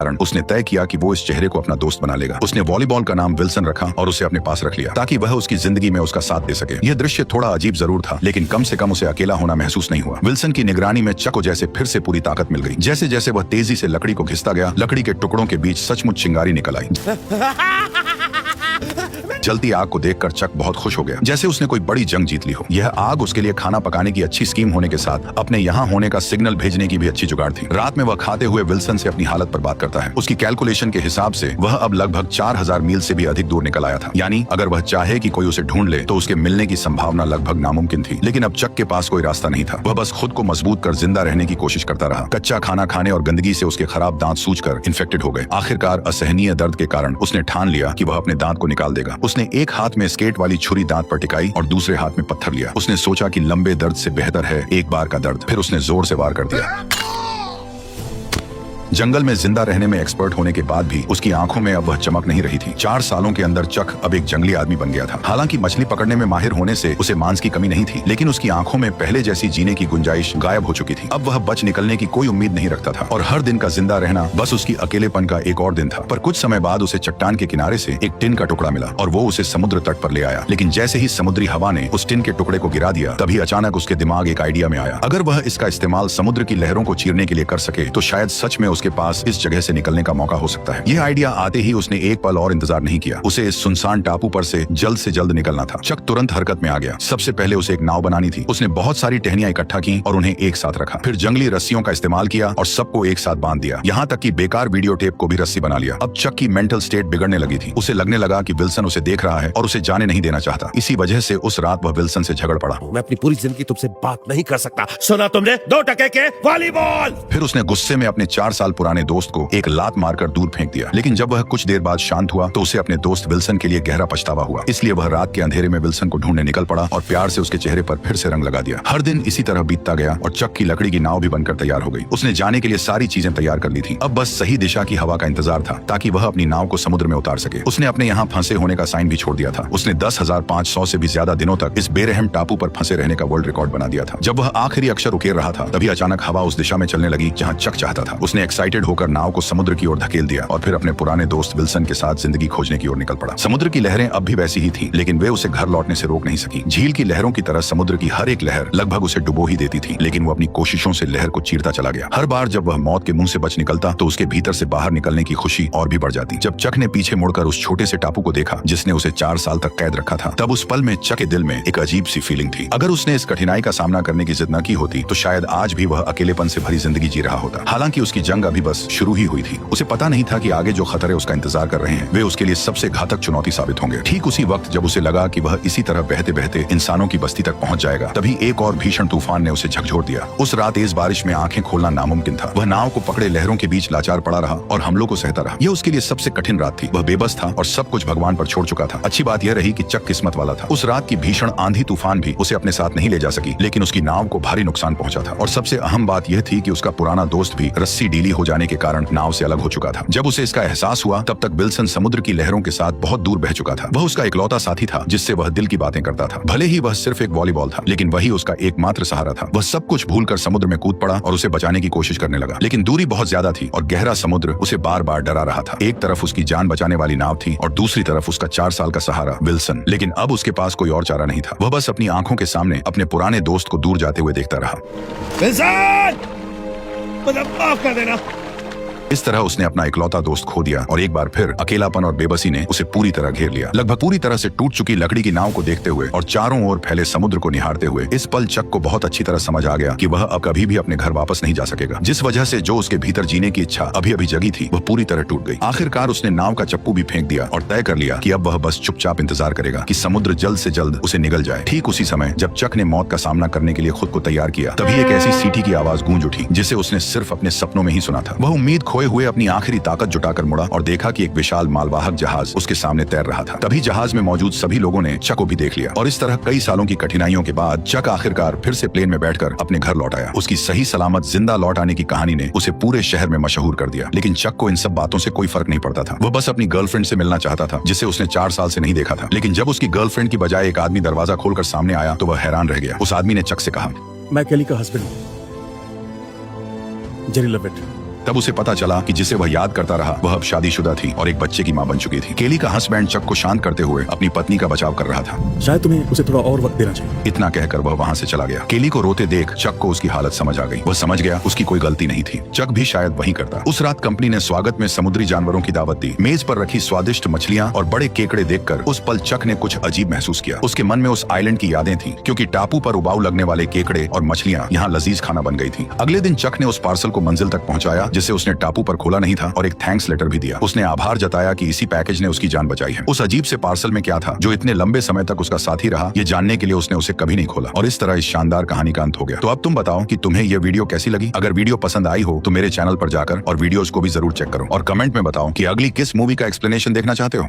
कारण उसने तय किया कि वो इस चेहरे को अपना दोस्त बना लेगा। उसने वॉलीबॉल का नाम विल्सन रखा और उसे अपने पास रख लिया ताकि वह उसकी जिंदगी में उसका साथ दे सके। यह दृश्य थोड़ा अजीब जरूर था, लेकिन कम से कम उसे अकेला होना महसूस नहीं हुआ। विल्सन की निगरानी में चक को जैसे फिर से पूरी ताकत मिल गई। जैसे जैसे वह तेजी से लकड़ी को घिसता गया, लकड़ी के टुकड़ों के बीच सचमुच चिंगारी निकल आई। जलती आग को देखकर चक बहुत खुश हो गया, जैसे उसने कोई बड़ी जंग जीत ली हो। यह आग उसके लिए खाना पकाने की अच्छी स्कीम होने के साथ अपने यहाँ होने का सिग्नल भेजने की भी अच्छी जुगाड़ थी। रात में वह खाते हुए विल्सन से अपनी हालत पर बात करता है। उसकी कैलकुलेशन के हिसाब से वह अब लगभग 4000 मील से भी अधिक दूर निकल आया था। यानी अगर वह चाहे कि कोई उसे ढूंढ ले तो उसके मिलने की संभावना लगभग नामुमकिन थी। लेकिन अब चक के पास कोई रास्ता नहीं था। वह बस खुद को मजबूत कर जिंदा रहने की कोशिश करता रहा। कच्चा खाना खाने और गंदगी से उसके खराब दांत सूजकर इन्फेक्टेड हो गए। आखिरकार असहनीय दर्द के कारण उसने ठान लिया कि वह अपने दांत को निकाल देगा। उसने एक हाथ में स्केट वाली छुरी दांत पर टिकाई और दूसरे हाथ में पत्थर लिया। उसने सोचा कि लंबे दर्द से बेहतर है एक बार का दर्द। फिर उसने जोर से वार कर दिया। जंगल में जिंदा रहने में एक्सपर्ट होने के बाद भी उसकी आंखों में अब वह चमक नहीं रही थी। 4 सालों के अंदर चक अब एक जंगली आदमी बन गया था। हालांकि मछली पकड़ने में माहिर होने से उसे मांस की कमी नहीं थी, लेकिन उसकी आंखों में पहले जैसी जीने की गुंजाइश गायब हो चुकी थी। अब वह बच निकलने की कोई उम्मीद नहीं रखता था और हर दिन का जिंदा रहना बस उसकी अकेलेपन का एक और दिन था। पर कुछ समय बाद उसे चट्टान के किनारे से एक टिन का टुकड़ा मिला और वो उसे समुद्र तट पर ले आया। लेकिन जैसे ही समुद्री हवा ने उस टिन के टुकड़े को गिरा दिया, तभी अचानक उसके दिमाग एक आइडिया में आया। अगर वह इसका इस्तेमाल समुद्र की लहरों को चीरने के लिए कर सके तो शायद सच में उसके पास इस जगह से निकलने का मौका हो सकता है। यह आइडिया आते ही उसने एक पल और इंतजार नहीं किया। उसे इस सुनसान टापू पर से जल्द निकलना था। चक तुरंत हरकत में आ गया। सबसे पहले उसे एक नाव बनानी थी। उसने बहुत सारी टहनियां इकट्ठा की और उन्हें एक साथ रखा। फिर जंगली रस्सियों का इस्तेमाल किया और सबको एक साथ बांध दिया। यहाँ तक कि बेकार वीडियो टेप को भी रस्सी बना लिया। अब चक की मेंटल स्टेट बिगड़ने लगी थी। उसे लगने लगा कि विल्सन उसे देख रहा है और उसे जाने नहीं देना चाहता। इसी वजह से उस रात वह विल्सन से झगड़ पड़ा। मैं अपनी पूरी जिंदगी तुमसे बात नहीं कर सकता। सुना तुमने? 2 टके के वॉलीबॉल। फिर उसने गुस्से में अपने 4 साल पुराने दोस्त को एक लात मारकर दूर फेंक दिया। लेकिन जब वह कुछ देर बाद शांत हुआ तो उसे अपने दोस्त विल्सन के लिए गहरा पछतावा हुआ। इसलिए वह रात के अंधेरे में विल्सन को ढूंढने निकल पड़ा और प्यार से उसके चेहरे पर फिर से रंग लगा दिया। हर दिन इसी तरह बीतता गया और चक की लकड़ी की नाव भी बनकर तैयार हो गई। उसने जाने के लिए सारी चीजें तैयार कर ली थी। अब बस सही दिशा की हवा का इंतजार था ताकि वह अपनी नाव को समुद्र में उतार सके। उसने अपने यहाँ फंसे होने का साइन भी छोड़ दिया था। उसने 10,500 से भी ज्यादा दिनों तक इस बेरहम टापू पर फंसे रहने का वर्ल्ड रिकॉर्ड बना दिया था। जब वह आखिरी अक्षर उकेर रहा था, तभी अचानक हवा उस दिशा में चलने लगी जहाँ चक चाहता था। उसने एक्साइटेड होकर नाव को समुद्र की ओर धकेल दिया और फिर अपने पुराने दोस्त विल्सन के साथ जिंदगी खोजने की ओर निकल पड़ा। समुद्र की लहरें अब भी वैसी ही थी, लेकिन वे उसे घर लौटने से रोक नहीं सकी। झील की लहरों की तरह समुद्र की हर एक लहर लगभग उसे डुबो ही देती थी, लेकिन वो अपनी कोशिशों से लहर को चीरता चला गया। हर बार जब वह मौत के मुंह से बच निकलता तो उसके भीतर से बाहर निकलने की खुशी और भी बढ़ जाती। जब चक ने पीछे मुड़कर उस छोटे से टापू को देखा जिसने उसे 4 साल तक कैद रखा था, तब उस पल में चक के दिल में एक अजीब सी फीलिंग थी। अगर उसने इस कठिनाई का सामना करने की जिद न की होती तो शायद आज भी वह अकेलेपन से भरी जिंदगी जी रहा होता। हालांकि उसकी जंग अभी बस शुरू ही हुई थी। उसे पता नहीं था कि आगे जो खतरे उसका इंतजार कर रहे हैं वे उसके लिए सबसे घातक चुनौती साबित होंगे। ठीक उसी वक्त जब उसे लगा कि वह इसी तरह बहते बहते इंसानों की बस्ती तक पहुंच जाएगा, तभी एक और भीषण तूफान ने उसे झकझोर दिया। उस रात तेज बारिश में आंखें खोलना नामुमकिन था। वह नाव को पकड़े लहरों के बीच लाचार पड़ा रहा और हमलों को सहता रहा। यह उसके लिए सबसे कठिन रात थी। वह बेबस था और सब कुछ भगवान पर छोड़ चुका था। अच्छी बात यह रही कि चक किस्मत वाला था। उस रात की भीषण आंधी तूफान भी उसे अपने साथ नहीं ले जा सकी, लेकिन उसकी नाव को भारी नुकसान पहुंचा था। और सबसे अहम बात यह थी कि उसका पुराना दोस्त भी रस्सी ढीली हो जाने के कारण नाव से अलग हो चुका था। जब उसे इसका एहसास हुआ तब तक विल्सन समुद्र की लहरों के साथ बहुत दूर बह चुका था। वह उसका इकलौता साथी था जिससे वह दिल की बातें करता था। भले ही वह सिर्फ एक वॉलीबॉल था, लेकिन वही उसका एकमात्र सहारा था। वह सब कुछ भूलकर समुद्र में कूद पड़ा और उसे बचाने की कोशिश करने लगा, लेकिन दूरी बहुत ज्यादा थी और गहरा समुद्र उसे बार बार डरा रहा था। एक तरफ उसकी जान बचाने वाली नाव थी और दूसरी तरफ उसका 4 साल का सहारा विल्सन। लेकिन अब उसके पास कोई और चारा नहीं था। वह बस अपनी आंखों के सामने अपने पुराने दोस्त को दूर जाते हुए देखता रहा। विल्सन! मुझे माफ कर देना। इस तरह उसने अपना इकलौता दोस्त खो दिया और एक बार फिर अकेलापन और बेबसी ने उसे पूरी तरह घेर लिया। लगभग पूरी तरह से टूट चुकी लकड़ी की नाव को देखते हुए और चारों ओर फैले समुद्र को निहारते हुए इस पल चक को बहुत अच्छी तरह समझ आ गया कि वह अब कभी भी अपने घर वापस नहीं जा सकेगा। जिस वजह से जो उसके भीतर जीने की इच्छा अभी अभी जगी थी वह पूरी तरह टूट गई। आखिरकार उसने नाव का चप्पू भी फेंक दिया और तय कर लिया कि अब वह बस चुपचाप इंतजार करेगा कि समुद्र जल्द से जल्द उसे निगल जाए। ठीक उसी समय जब चक ने मौत का सामना करने के लिए खुद को तैयार किया, तभी एक ऐसी सीटी की आवाज गूंज उठी जिसे उसने सिर्फ अपने सपनों में ही सुना था। वह उम्मीद खोए हुए अपनी आखिरी ताकत जुटाकर मुड़ा और देखा कि एक विशाल मालवाहक जहाज उसके सामने तैर रहा था। तभी जहाज में मौजूद सभी लोगों ने चक को भी देख लिया और इस तरह कई सालों की कठिनाइयों के बाद चक आखिरकार फिर से प्लेन में बैठकर अपने घर लौट आया। उसकी सही सलामत जिंदा लौट आने की कहानी ने उसे पूरे शहर में मशहूर कर दिया। लेकिन चक को इन सब बातों से कोई फर्क नहीं पड़ता था। वह बस अपनी गर्लफ्रेंड से मिलना चाहता था जिसे उसने 4 साल से नहीं देखा था। लेकिन जब उसकी गर्लफ्रेंड की बजाय एक आदमी दरवाजा खोलकर सामने आया तो वह हैरान रह गया। उस आदमी ने चक से कहा, मैं केली का हस्बैंड हूं, जेरी लविट। तब उसे पता चला कि जिसे वह याद करता रहा वह अब शादीशुदा थी और एक बच्चे की मां बन चुकी थी। केली का हस्बैंड चक को शांत करते हुए अपनी पत्नी का बचाव कर रहा था। शायद तुम्हें उसे थोड़ा और वक्त देना चाहिए। इतना कहकर वह वहां से चला गया। केली को रोते देख चक को उसकी हालत समझ आ गई। वह समझ गया उसकी कोई गलती नहीं थी। चक भी शायद वही करता। उस रात कंपनी ने स्वागत में समुद्री जानवरों की दावत दी। मेज पर रखी स्वादिष्ट मछलियां और बड़े केकड़े देखकर उस पल चक ने कुछ अजीब महसूस किया। उसके मन में उस आइलैंड की यादें थी, क्योंकि टापू पर उबाऊ लगने वाले केकड़े और मछलियां यहाँ लजीज खाना बन गई थी। अगले दिन चक ने उस पार्सल को मंजिल तक पहुंचाया जिसे उसने टापू पर खोला नहीं था और एक थैंक्स लेटर भी दिया। उसने आभार जताया कि इसी पैकेज ने उसकी जान बचाई है। उस अजीब से पार्सल में क्या था जो इतने लंबे समय तक उसका साथी रहा, ये जानने के लिए उसने उसे कभी नहीं खोला। और इस तरह इस शानदार कहानी का अंत हो गया। तो अब तुम बताओ कि तुम्हें यह वीडियो कैसी लगी। अगर वीडियो पसंद आई हो तो मेरे चैनल पर जाकर और वीडियोस को भी जरूर चेक करो और कमेंट में बताओ कि अगली किस मूवी का एक्सप्लेनेशन देखना चाहते हो।